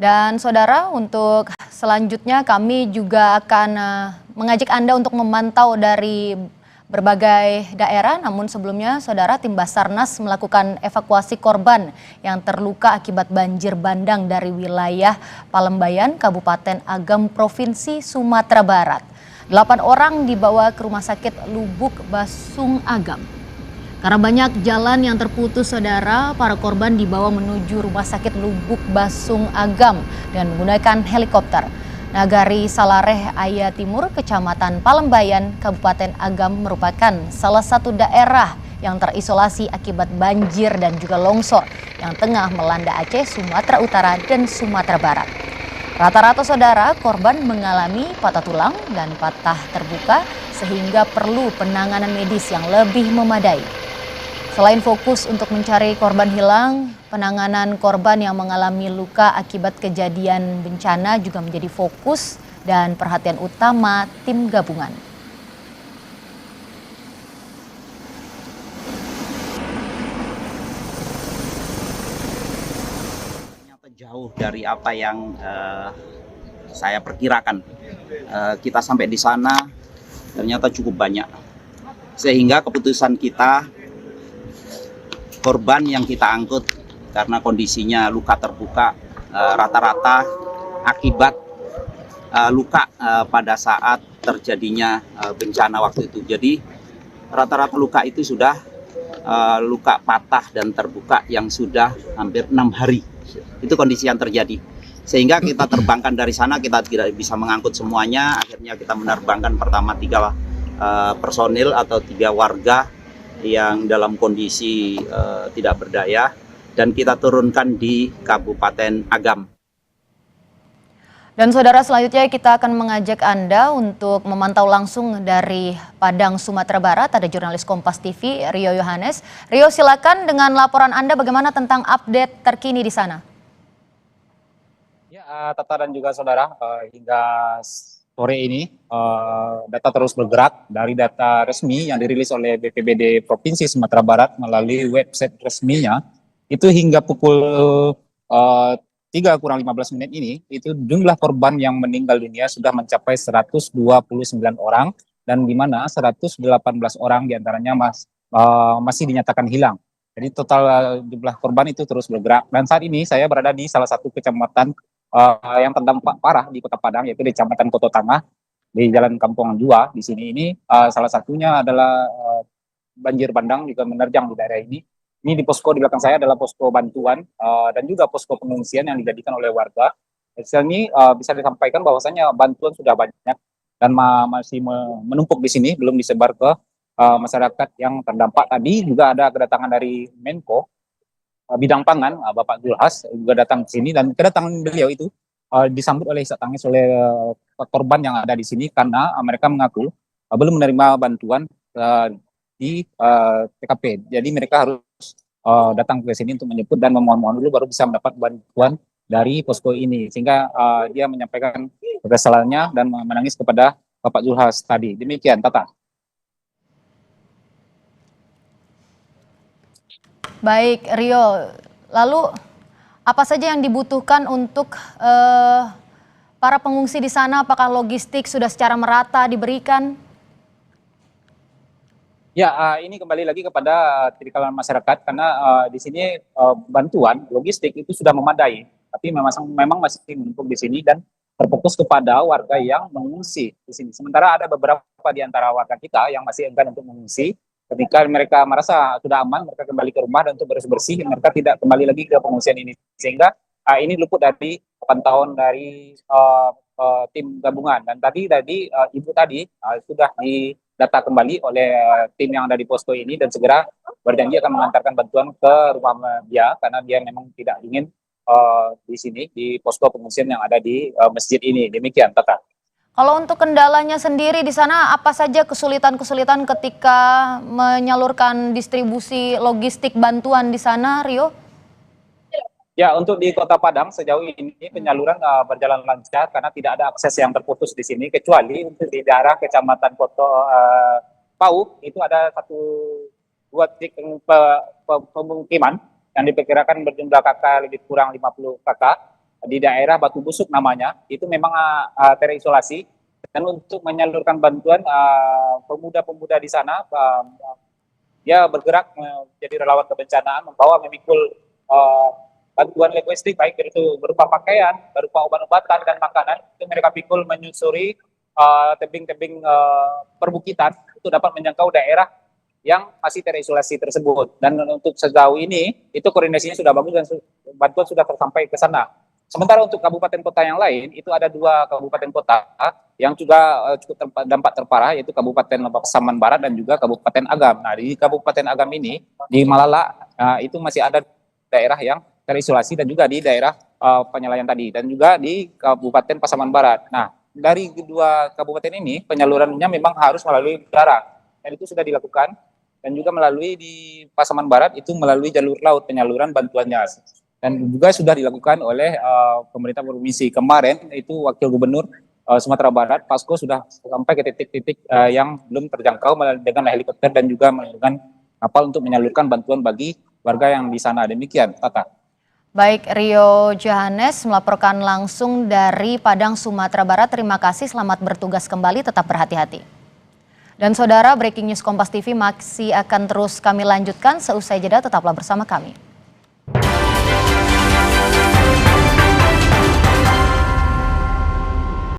Dan saudara, untuk selanjutnya kami juga akan mengajak Anda untuk memantau dari berbagai daerah. Namun sebelumnya, saudara, tim Basarnas melakukan evakuasi korban yang terluka akibat banjir bandang dari wilayah Palembayan, Kabupaten Agam, Provinsi Sumatera Barat. 8 orang dibawa ke Rumah Sakit Lubuk Basung Agam. Karena banyak jalan yang terputus, saudara, para korban dibawa menuju Rumah Sakit Lubuk Basung Agam dengan menggunakan helikopter. Nagari Salareh Aya Timur, Kecamatan Palembayan, Kabupaten Agam merupakan salah satu daerah yang terisolasi akibat banjir dan juga longsor yang tengah melanda Aceh, Sumatera Utara, dan Sumatera Barat. Rata-rata, saudara, korban mengalami patah tulang dan patah terbuka sehingga perlu penanganan medis yang lebih memadai. Selain fokus untuk mencari korban hilang, penanganan korban yang mengalami luka akibat kejadian bencana juga menjadi fokus dan perhatian utama tim gabungan. Ternyata jauh dari apa yang saya perkirakan. Kita sampai di sana ternyata cukup banyak. Sehingga keputusan kita, korban yang kita angkut karena kondisinya luka terbuka, rata-rata akibat luka pada saat terjadinya bencana waktu itu. Jadi rata-rata luka itu sudah luka patah dan terbuka yang sudah hampir 6 hari. Itu kondisi yang terjadi. Sehingga kita terbangkan dari sana, kita tidak bisa mengangkut semuanya. Akhirnya kita menerbangkan pertama 3 personil atau 3 warga yang dalam kondisi tidak berdaya, dan kita turunkan di Kabupaten Agam. Dan saudara, selanjutnya kita akan mengajak Anda untuk memantau langsung dari Padang, Sumatera Barat. Ada jurnalis Kompas TV, Rio Yohanes. Rio, silakan dengan laporan Anda bagaimana tentang update terkini di sana. Ya, Tata dan juga saudara, hingga sore ini data terus bergerak. Dari data resmi yang dirilis oleh BPBD Provinsi Sumatera Barat melalui website resminya, itu hingga pukul 3:15 ini, itu jumlah korban yang meninggal dunia sudah mencapai 129 orang, dan di mana 118 orang diantaranya masih dinyatakan hilang. Jadi total jumlah korban itu terus bergerak. Dan saat ini saya berada di salah satu kecamatan yang terdampak parah di Kota Padang, yaitu di Kecamatan Koto Tangah, di Jalan Kampungan 2. Di sini ini salah satunya adalah banjir bandang juga menerjang di daerah ini. Ini di posko di belakang saya adalah posko bantuan dan juga posko pengungsian yang dijadikan oleh warga. Di sini bisa disampaikan bahwasanya bantuan sudah banyak dan masih menumpuk di sini, belum disebar ke masyarakat yang terdampak. Tadi juga ada kedatangan dari Menko bidang pangan, Bapak Zulhas juga datang ke sini, dan kedatangan beliau itu disambut oleh isak tangis oleh korban yang ada di sini karena mereka mengaku belum menerima bantuan di TKP. Jadi mereka harus datang ke sini untuk menyebut dan memohon-mohon dulu baru bisa mendapat bantuan dari posko ini, sehingga dia menyampaikan kekesalannya dan menangis kepada Bapak Zulhas tadi. Demikian, Tata. Baik, Rio. Lalu apa saja yang dibutuhkan untuk para pengungsi di sana? Apakah logistik sudah secara merata diberikan? Ya, ini kembali lagi kepada tipikal masyarakat karena di sini bantuan logistik itu sudah memadai, tapi memang masih menumpuk di sini dan terfokus kepada warga yang mengungsi di sini. Sementara ada beberapa di antara warga kita yang masih enggan untuk mengungsi. Ketika mereka merasa sudah aman, mereka kembali ke rumah dan untuk bersih-bersih, mereka tidak kembali lagi ke pengungsian ini. Sehingga ini luput dari pantauan dari tim gabungan. Dan tadi ibu tadi sudah didata kembali oleh tim yang ada di posko ini dan segera berjanji akan mengantarkan bantuan ke rumah dia karena dia memang tidak ingin di sini di posko pengungsian yang ada di masjid ini. Demikian, Tata. Kalau untuk kendalanya sendiri di sana, apa saja kesulitan-kesulitan ketika menyalurkan distribusi logistik bantuan di sana, Rio? Ya, untuk di Kota Padang sejauh ini penyaluran berjalan lancar karena tidak ada akses yang terputus di sini, kecuali untuk di daerah Kecamatan Koto Pau itu ada 1-2 titik pemukiman yang diperkirakan berjumlah kakak lebih kurang 50 kakak. di daerah Batu Busuk namanya, itu memang terisolasi. Dan untuk menyalurkan bantuan, pemuda-pemuda di sana dia bergerak menjadi relawan kebencanaan, memikul bantuan logistik, baik itu berupa pakaian, berupa obat-obatan dan makanan. Itu mereka pikul menyusuri tebing-tebing perbukitan untuk dapat menjangkau daerah yang masih terisolasi tersebut. Dan untuk sejauh ini itu koordinasinya sudah bagus dan bantuan sudah tersampai ke sana. Sementara untuk kabupaten kota yang lain, itu ada 2 kabupaten kota yang juga cukup dampak terparah, yaitu Kabupaten Pasaman Barat dan juga Kabupaten Agam. Nah, di Kabupaten Agam ini, di Malala, itu masih ada daerah yang terisolasi dan juga di daerah penyelayan tadi, dan juga di Kabupaten Pasaman Barat. Nah, dari 2 kabupaten ini, penyalurannya memang harus melalui udara, dan itu sudah dilakukan, dan juga melalui di Pasaman Barat, itu melalui jalur laut penyaluran bantuannya. Dan juga sudah dilakukan oleh pemerintah provinsi. Kemarin itu Wakil Gubernur Sumatera Barat, Pasko, sudah sampai ke titik-titik yang belum terjangkau dengan helikopter dan juga menggunakan kapal untuk menyalurkan bantuan bagi warga yang di sana. Demikian, Tata. Baik, Rio Johannes melaporkan langsung dari Padang, Sumatera Barat. Terima kasih, selamat bertugas kembali, tetap berhati-hati. Dan saudara, Breaking News Kompas TV masih akan terus kami lanjutkan. Seusai jeda, tetaplah bersama kami.